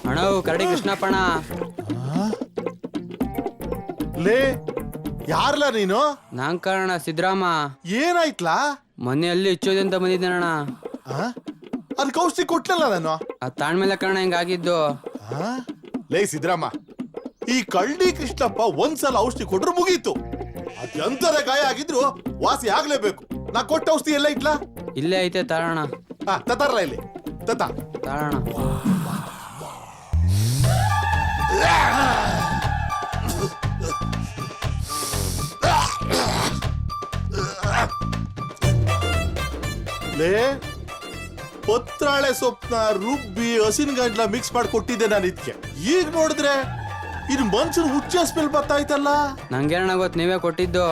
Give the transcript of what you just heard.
ಅಣ್ಣ ಕರಡಿ ಕೃಷ್ಣಪ್ಪಣ. ಲೇ ಯಾರ್ಲ ನೀನು? ನಾನ್ ಕಾರಣ ಸಿದ್ರಾಮ. ಏನಾಯ್ತ್ಲಾ? ಮನೆಯಲ್ಲಿ ಇಚ್ಚೋದೆ ಅಂತ ಬಂದಿದ್ದೇನಣ್ಣ. ಅದಕ್ಕೆ ಔಷಧಿ ಕೊಟ್ಲಲ್ಲ ನಾನು. ಆ ತಾಳ್ಮೇಲೆ ಕಾರಣ ಹಿಂಗಾಗಿದ್ದು. ಲೇ ಸಿದ್ರಾಮ, ಈ ಕಳ್ಳಿ ಕೃಷ್ಣಪ್ಪ ಒಂದ್ಸಲ ಔಷಧಿ ಕೊಟ್ರು ಮುಗೀತು. ಅದೆಂತರ ಗಾಯ ಆಗಿದ್ರು ವಾಸಿ ಆಗ್ಲೇಬೇಕು. ನಾ ಕೊಟ್ಟ ಔಷಧಿ ಎಲ್ಲ ಇಟ್ಲಾ? ಇಲ್ಲೇ ಐತೆ ತಾಳಣ. ತತಾರಲ್ಲ ಇಲ್ಲಿ ತತ ತಾಳಣ. ಲೇ ಪತ್ರಾಳೆ ಸೊಪ್ಪನ್ನ ರುಬ್ಬಿ ಹಸಿನ ಗಂಟ್ಲ ಮಿಕ್ಸ್ ಮಾಡಿ ಕೊಟ್ಟಿದ್ದೆ ನಾನು ಇದಕ್ಕೆ. ಈಗ ನೋಡಿದ್ರೆ ಇದು ಮನ್ಸನ್ ಹುಚ್ಚ ಸ್ಮೆಲ್ ಬರ್ತಾಯ್ತಲ್ಲ. ನಂಗೇನಣ್ಣ ಗೊತ್ತು, ನೀವೇ ಕೊಟ್ಟಿದ್ದು.